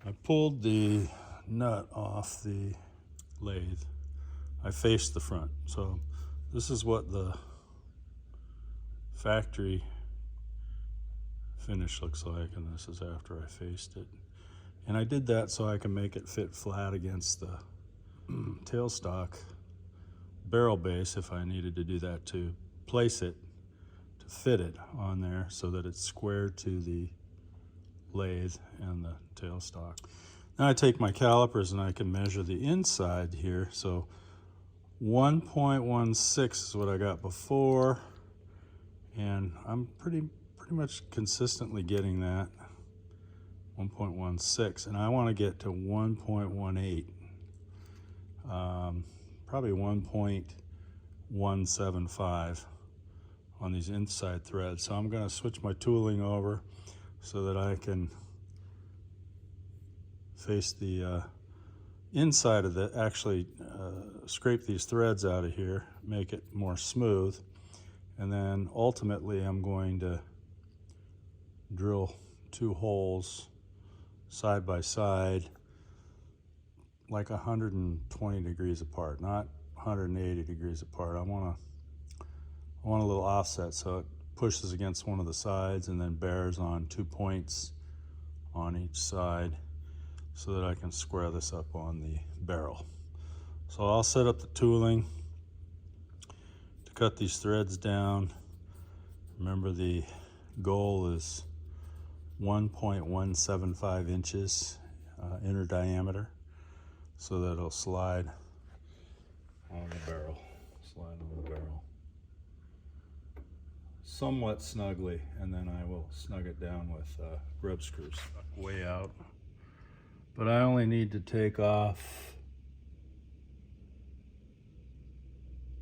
I pulled the nut off the lathe. I faced the front. So this is what the factory finish looks like, and this is after I faced it. And I did that so I can make it fit flat against the tailstock barrel base if I needed to do that, to place it, to fit it on there so that it's square to the lathe and the tailstock. Now I take my calipers and I can measure the inside here. So 1.16 is what I got before, and I'm pretty much consistently getting that 1.16, and I want to get to 1.18, probably 1.175 on these inside threads. So I'm going to switch my tooling over so that I can face the inside of the, actually scrape these threads out of here, make it more smooth, and then ultimately I'm going to drill 2 holes side by side, like 120 degrees apart, not 180 degrees apart. I want a little offset so it pushes against one of the sides and then bears on 2 points on each side so that I can square this up on the barrel. So I'll set up the tooling to cut these threads down. Remember, the goal is 1.175 inches inner diameter, so that it'll slide on the barrel, somewhat snugly, and then I will snug it down with grub screws way out. But I only need to take off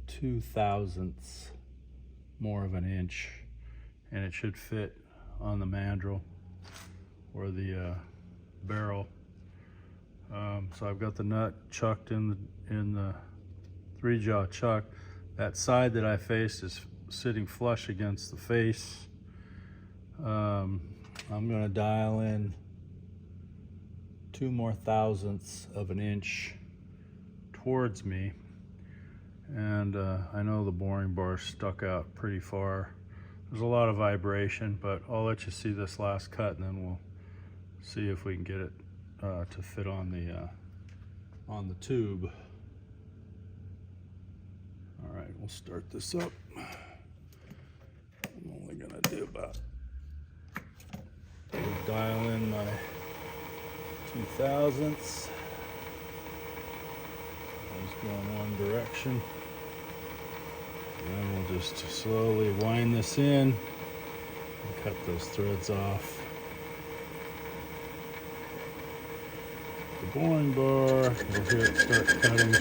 2/1000 more of an inch, and it should fit on the mandrel or the barrel. So I've got the nut chucked in the 3-jaw chuck. That side that I faced is sitting flush against the face. I'm going to dial in 2 more thousandths of an inch towards me, and I know the boring bar stuck out pretty far. There's a lot of vibration, but I'll let you see this last cut, and then we'll see if we can get it to fit on the tube. All right, we'll start this up. I'm only gonna do about, dial in my 2/1000. I was going one direction. And then we'll just slowly wind this in and cut those threads off. The boring bar, you'll hear it start cutting.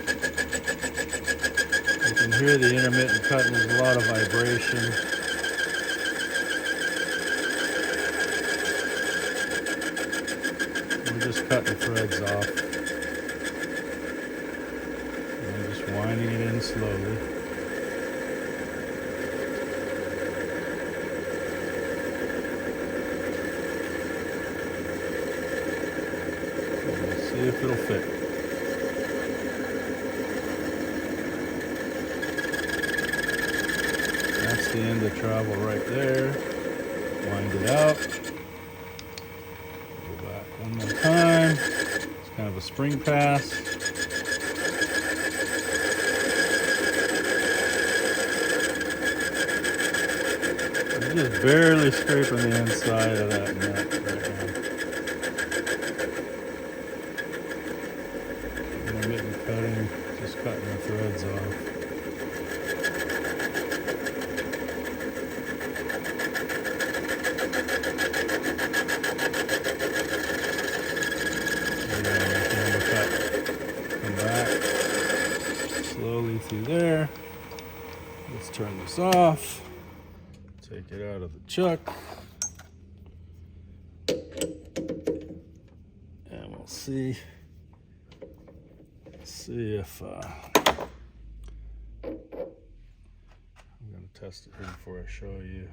You can hear the intermittent cutting, there's a lot of vibration. We're just cutting threads off. And I'm just winding it in slowly. See if it'll fit. That's the end of travel right there. Wind it out. Go back one more time. It's kind of a spring pass. I'm just barely scraping the inside of that nut right now. Intermittent cutting, just cutting the threads off. Come back slowly through there. Let's turn this off. Take it out of the chuck. And we'll see if I'm going to test it here before I show you.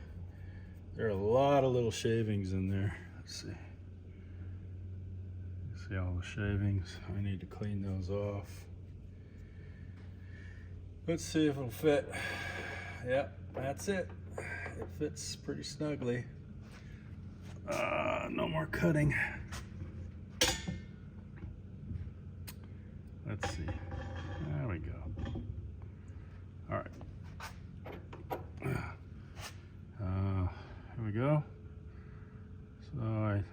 There are a lot of little shavings in there. Let's see. See all the shavings? I need to clean those off. Let's see if it'll fit. Yep, that's it. It fits pretty snugly. No more cutting. Let's see. There we go. All right. Here we go. So I'm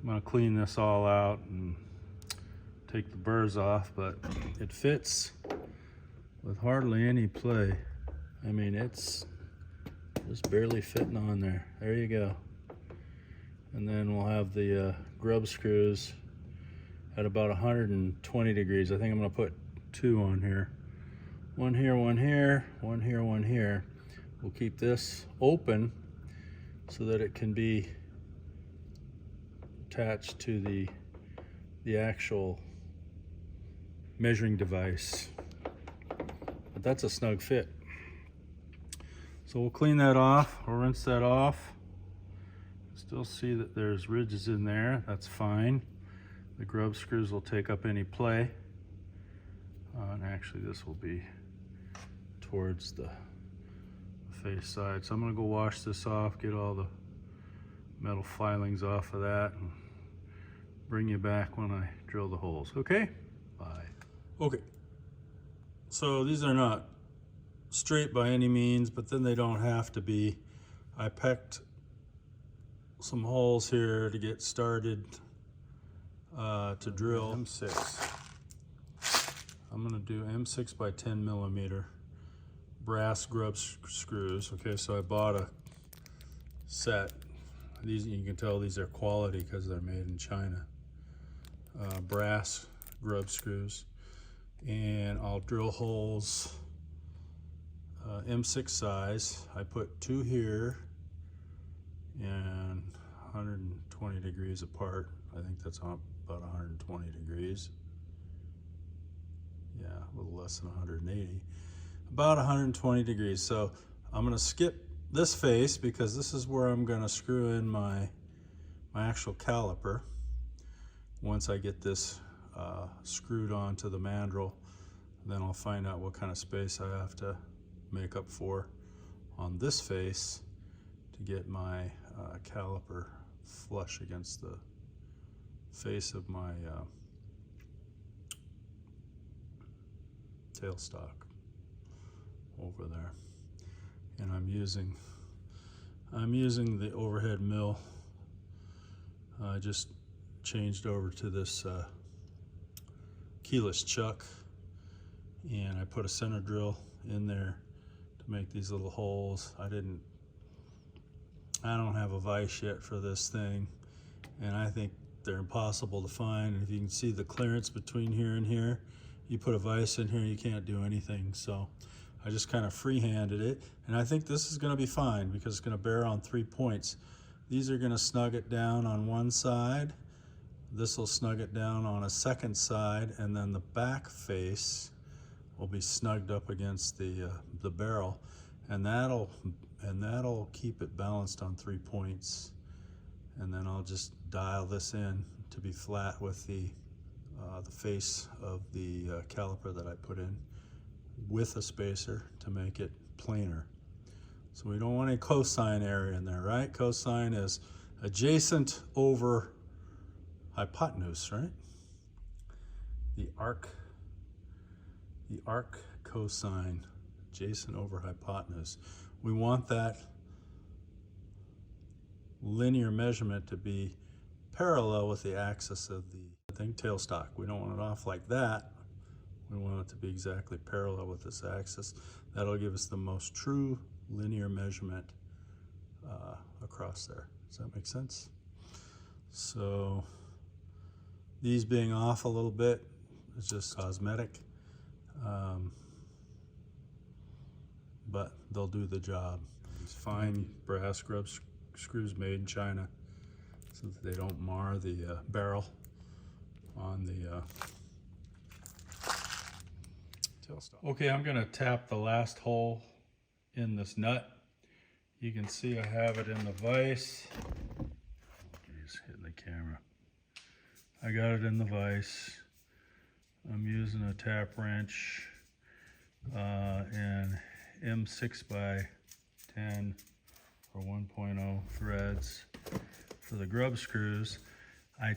gonna clean this all out and take the burrs off, but it fits with hardly any play. I mean, it's just barely fitting on there. There you go. And then we'll have the grub screws at about 120 degrees. I think I'm gonna put 2 on here. One here, one here, one here, one here. We'll keep this open so that it can be attached to the actual measuring device. But that's a snug fit. So we'll clean that off, we'll rinse that off. Still see that there's ridges in there, that's fine. The grub screws will take up any play. And actually this will be towards the face side. So I'm gonna go wash this off, get all the metal filings off of that, and bring you back when I drill the holes, okay? Bye. Okay, so these are not straight by any means, but then they don't have to be. I pecked some holes here to get started to drill. M6. I'm gonna do M6 by 10 millimeter brass grub screws. Okay, so I bought a set. These, you can tell these are quality because they're made in China. Brass grub screws, and I'll drill holes M6 size. I put 2 here and 120 degrees apart. I think that's about 120 degrees. Yeah, a little less than 180. About 120 degrees. So I'm gonna skip this face because this is where I'm gonna screw in my actual caliper. Once I get this screwed onto the mandrel, then I'll find out what kind of space I have to make up for on this face to get my caliper flush against the face of my tailstock over there. And I'm using the overhead mill. I just changed over to this keyless chuck, and I put a center drill in there to make these little holes. I don't have a vise yet for this thing, and I think they're impossible to find. And if you can see the clearance between here and here, you put a vise in here, you can't do anything. So I just kind of freehanded it, and I think this is going to be fine because it's going to bear on 3 points. These are going to snug it down on one side. This will snug it down on a second side, and then the back face will be snugged up against the barrel, and that'll keep it balanced on 3 points. And then I'll just dial this in to be flat with the face of the caliper that I put in, with a spacer to make it planar. So we don't want any cosine area in there, right? Cosine is adjacent over hypotenuse, right? The arc cosine, adjacent over hypotenuse. We want that linear measurement to be parallel with the axis of the tailstock. We don't want it off like that. We want it to be exactly parallel with this axis. That'll give us the most true linear measurement across there. Does that make sense? So these being off a little bit is just cosmetic, but they'll do the job. These fine brass grub screws made in China so that they don't mar the barrel on the tailstock. Okay, I'm gonna tap the last hole in this nut. You can see I have it in the vise. Geez, hitting the camera. I got it in the vise. I'm using a tap wrench and M6x10 or 1.0 threads for the grub screws. I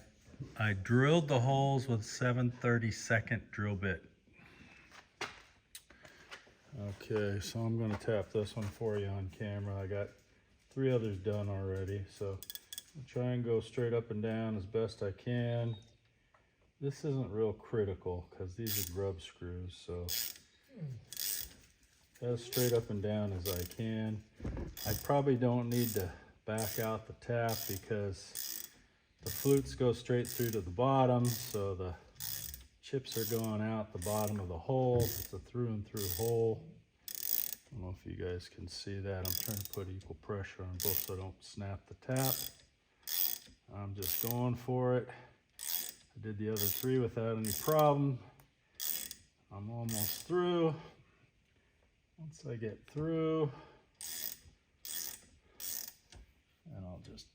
drilled the holes with 7/32 drill bit. Okay, so I'm going to tap this one for you on camera. I got 3 others done already, so I'll try and go straight up and down as best I can. This isn't real critical because these are grub screws, so as straight up and down as I can. I probably don't need to back out the tap because the flutes go straight through to the bottom, so the chips are going out the bottom of the hole. It's a through and through hole. I don't know if you guys can see that. I'm trying to put equal pressure on both so I don't snap the tap. I'm just going for it. I did the other 3 without any problem. I'm almost through. Once I get through, and I'll just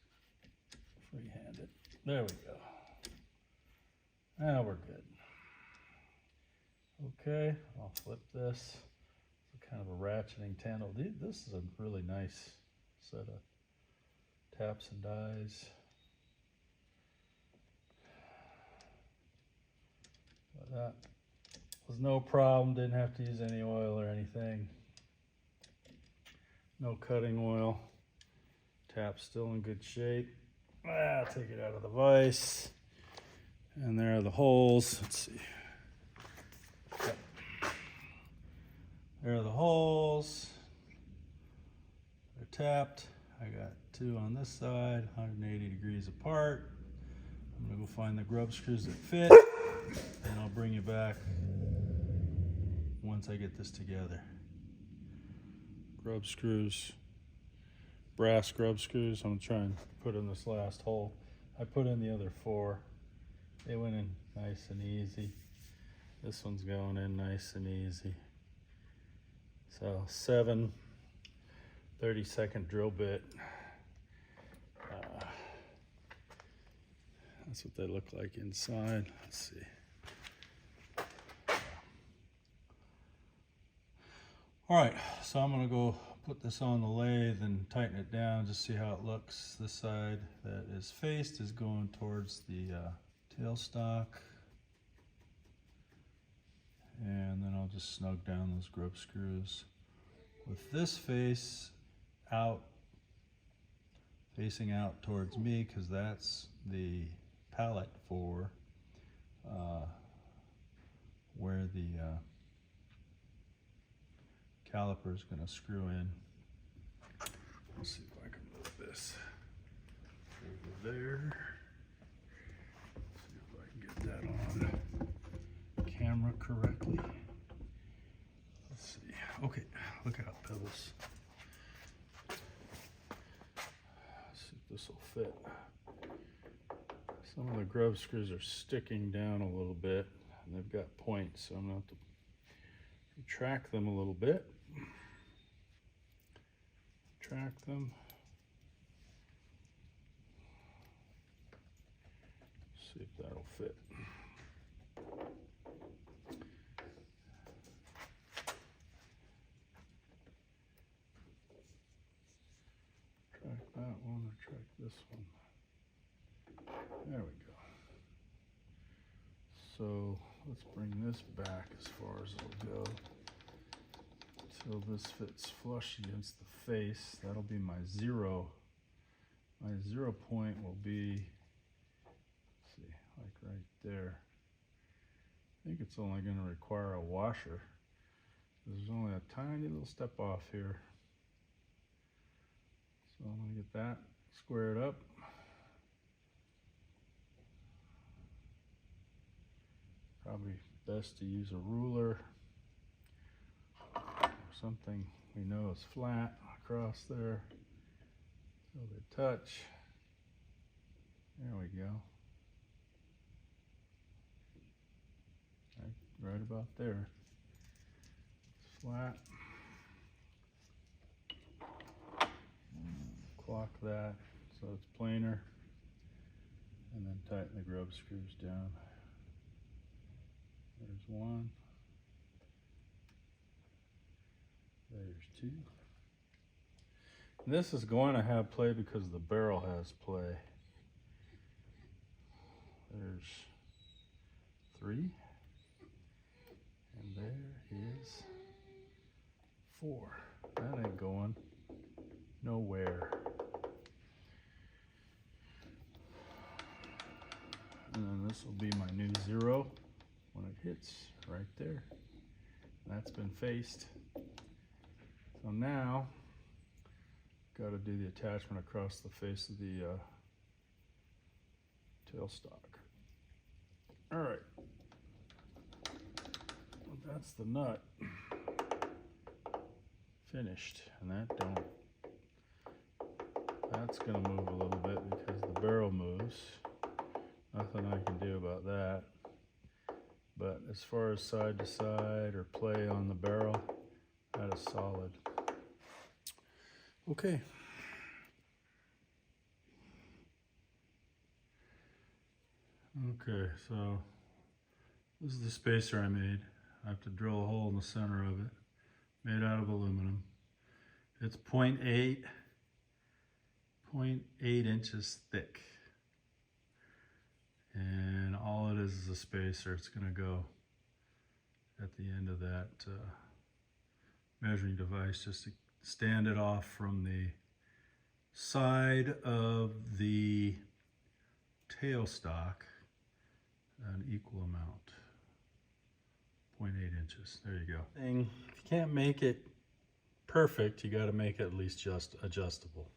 freehand it. There we go. Now we're good. Okay, I'll flip this. It's kind of a ratcheting tandem. This is a really nice set of taps and dies. But that was no problem. Didn't have to use any oil or anything. No cutting oil. Tap's still in good shape. I'll take it out of the vise. And there are the holes. Let's see. Yep. There are the holes. They're tapped. I got 2 on this side, 180 degrees apart. I'm gonna go find the grub screws that fit, and I'll bring you back once I get this together. Grub screws, brass grub screws. I'm gonna try and put in this last hole. I put in the other 4. They went in nice and easy. This one's going in nice and easy. So 7/32 drill bit. That's what they look like inside. Let's see. All right, so I'm gonna go put this on the lathe and tighten it down, just see how it looks. This side that is faced is going towards the tailstock. And then I'll just snug down those grub screws. With this face out, facing out towards me, because that's the pallet for where the caliper is going to screw in. Let's see if I can move this over there. See if I can get that on camera correctly. Let's see. Okay, look out, pebbles. Let's see if this will fit. Some of the grub screws are sticking down a little bit, and they've got points, so I'm going to have to retract them a little bit. Retract them. See if that'll fit. Track that one or track this one. There we go. So let's bring this back as far as it'll go. Until this fits flush against the face. That'll be my 0. My 0 point will be, let's see, like right there. I think it's only going to require a washer. There's only a tiny little step off here. So I'm going to get that squared up. Probably best to use a ruler or something we know is flat across there so they touch. There we go. Right about there. It's flat. Clock that so it's planar. and then tighten the grub screws down. There's one. There's two. And this is going to have play because the barrel has play. There's three. And there is four. That ain't going nowhere. And then this will be my new 0 when it hits right there. That's been faced. So now, got to do the attachment across the face of the tailstock. All right. Well, that's the nut finished, and that's going to move a little bit because the barrel moves. Nothing I can do about that. But as far as side to side or play on the barrel, that is solid. Okay. Okay, so this is the spacer I made. I have to drill a hole in the center of it, made out of aluminum. It's 0.8 inches thick. And all it is a spacer. It's going to go at the end of that measuring device just to stand it off from the side of the tailstock an equal amount. 0.8 inches. There you go. If you can't make it perfect, you got to make it at least just adjustable.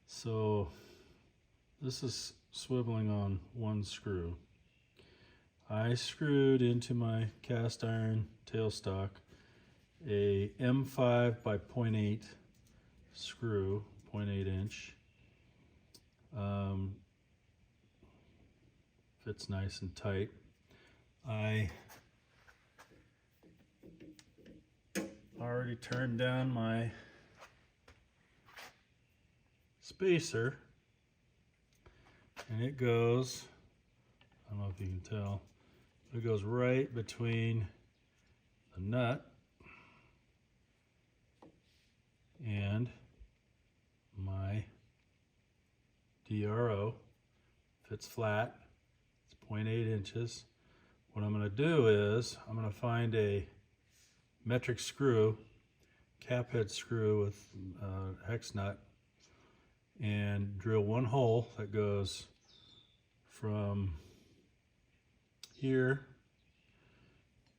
So this is swiveling on one screw. I screwed into my cast iron tailstock a M5 by 0.8 screw, 0.8 inch. Fits nice and tight. I already turned down my spacer, and it goes, I don't know if you can tell, it goes right between the nut and my DRO. Fits flat. It's 0.8 inches. What I'm going to do is I'm going to find a metric screw, cap head screw with a hex nut, and drill one hole that goes from here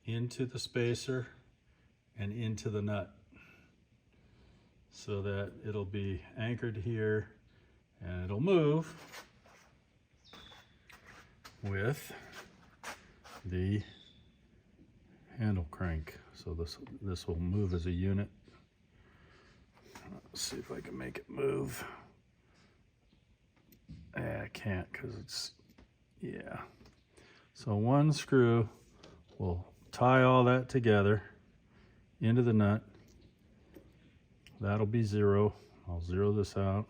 into the spacer and into the nut, so that it'll be anchored here and it'll move with the handle crank. So this will move as a unit. Let's see if I can make it move. I can't because it's, yeah. So one screw will tie all that together into the nut. That'll be 0. I'll 0 this out.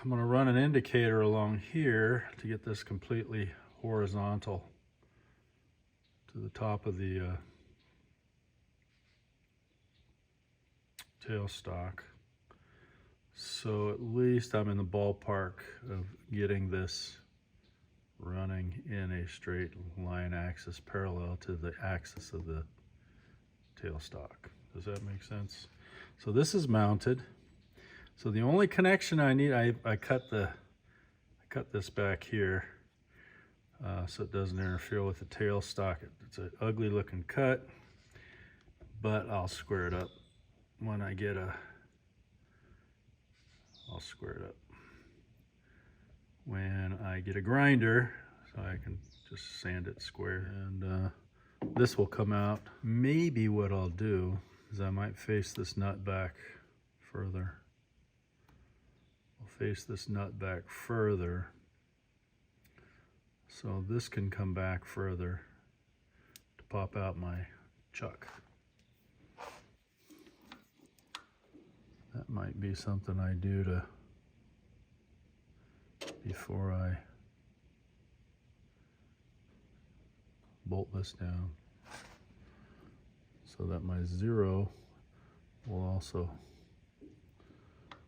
I'm going to run an indicator along here to get this completely horizontal to the top of the tailstock. So at least I'm in the ballpark of getting this running in a straight line axis parallel to the axis of the tailstock. Does that make sense? So this is mounted. So the only connection I need, I cut this back here so it doesn't interfere with the tailstock. It's an ugly looking cut, but I'll square it up when I get I'll square it up when I get a grinder, so I can just sand it square. And this will come out. Maybe what I'll do is I might face this nut back further. I'll face this nut back further so this can come back further to pop out my chuck. That might be something I do to before I bolt this down so that my 0 will also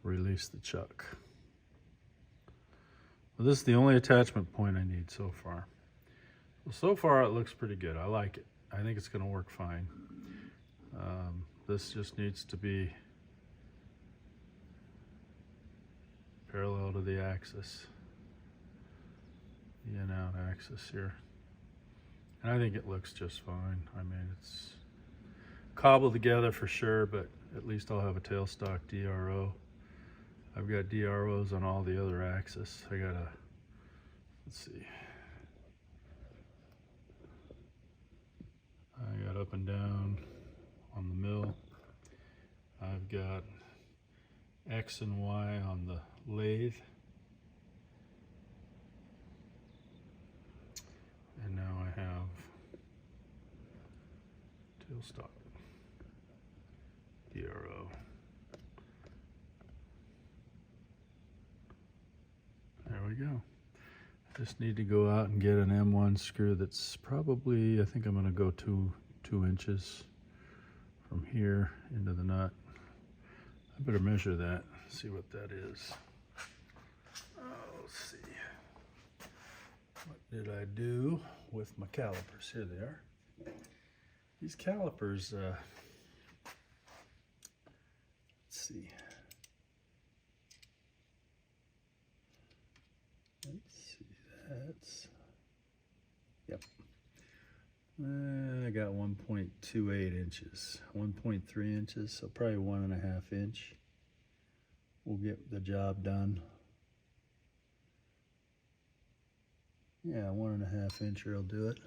release the chuck. Well, this is the only attachment point I need so far. Well, so far it looks pretty good. I like it. I think it's going to work fine. This just needs to be parallel to the axis, the in out axis here. And I think it looks just fine. I mean, it's cobbled together for sure, but at least I'll have a tailstock DRO. I've got DROs on all the other axes. I got a, let's see. I got up and down on the mill. I've got X and Y on the lathe. And now I have tailstock DRO. There we go. Just need to go out and get an M1 screw that's probably, I think I'm going to go two inches from here into the nut. I better measure that, see what that is. Oh, let's see. What did I do with my calipers? Here they are. These calipers, let's see. That's, yep. I got 1.28 inches, 1.3 inches, so probably 1.5 inch. We'll get the job done. Yeah, 1.5 incher will do it.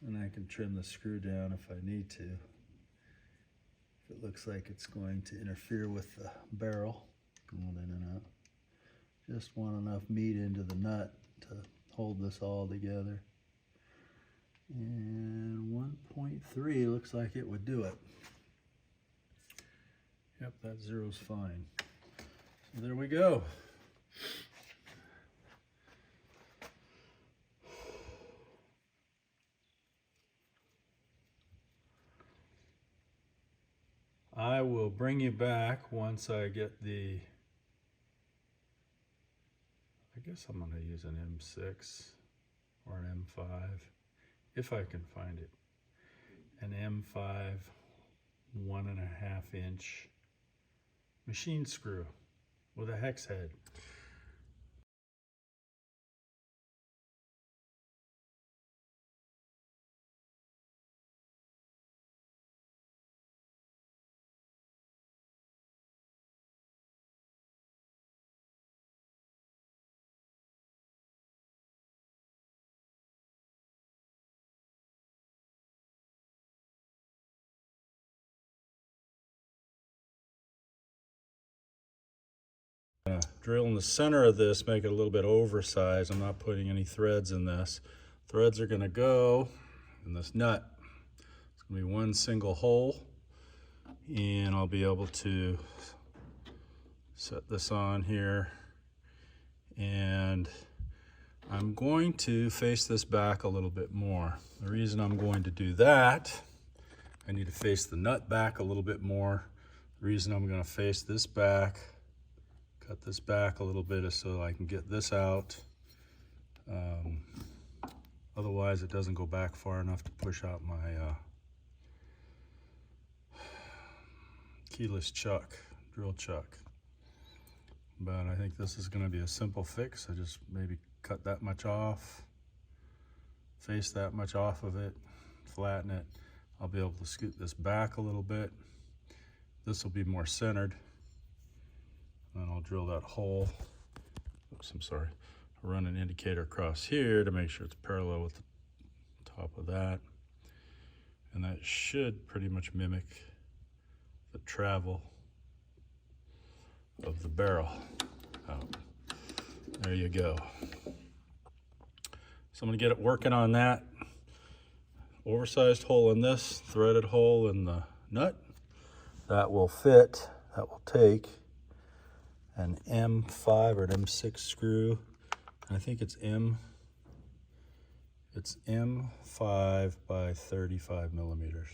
And I can trim the screw down if I need to. If it looks like it's going to interfere with the barrel going in and out. Just want enough meat into the nut to hold this all together. And 1.3 looks like it would do it. Yep, that 0's fine. So there we go. I will bring you back once I get the, I guess I'm going to use an M6 or an M5 if I can find it. An M5 1.5 inch machine screw with a hex head. Drill in the center of this, make it a little bit oversized. I'm not putting any threads in this. Threads are going to go in this nut. It's going to be one single hole, and I'll be able to set this on here. And I'm going to face this back a little bit more. The reason I'm going to do that, I need to face the nut back a little bit more. The reason I'm going to face this back, cut this back a little bit so I can get this out. Otherwise it doesn't go back far enough to push out my keyless chuck, drill chuck. But I think this is going to be a simple fix. I just maybe cut that much off, face that much off of it, flatten it. I'll be able to scoot this back a little bit. This will be more centered. Then I'll drill that hole. Oops, I'm sorry. I'll run an indicator across here to make sure it's parallel with the top of that. And that should pretty much mimic the travel of the barrel. There you go. So I'm gonna get it working on that. Oversized hole in this, threaded hole in the nut. That will fit, that will take an M5 or an M6 screw I think it's M5 by 35 millimeters.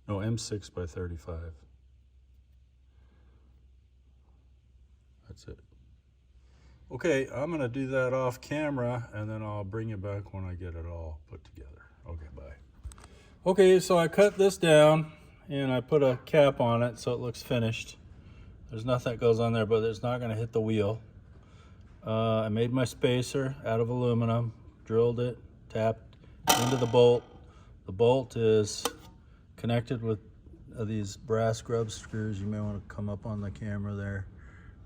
No, M6 by 35. That's it. Okay, I'm gonna do that off camera and then I'll bring you back when I get it all put together. Okay, bye. Okay, so I cut this down and I put a cap on it so it looks finished. There's nothing that goes on there, but it's not gonna hit the wheel. I made my spacer out of aluminum, drilled it, tapped into the bolt. The bolt is connected with these brass grub screws. You may want to come up on the camera there.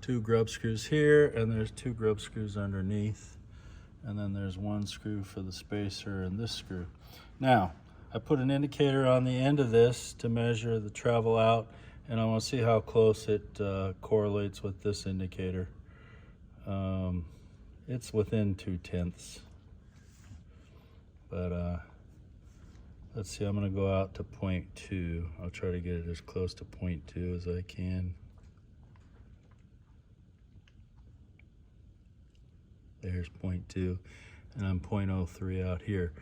2 grub screws here, and there's 2 grub screws underneath. And then there's 1 screw for the spacer and this screw. Now, I put an indicator on the end of this to measure the travel out, and I want to see how close it correlates with this indicator. It's within 0.2, but let's see, I'm going to go out to 0.2. I'll try to get it as close to 0.2 as I can. There's 0.2, and I'm 0.03 out here.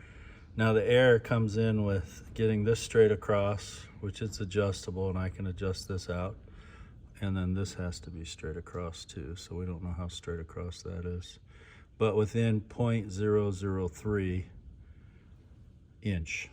Now the air comes in with getting this straight across, which is adjustable, and I can adjust this out. And then this has to be straight across too, so we don't know how straight across that is. But within 0.003 inch.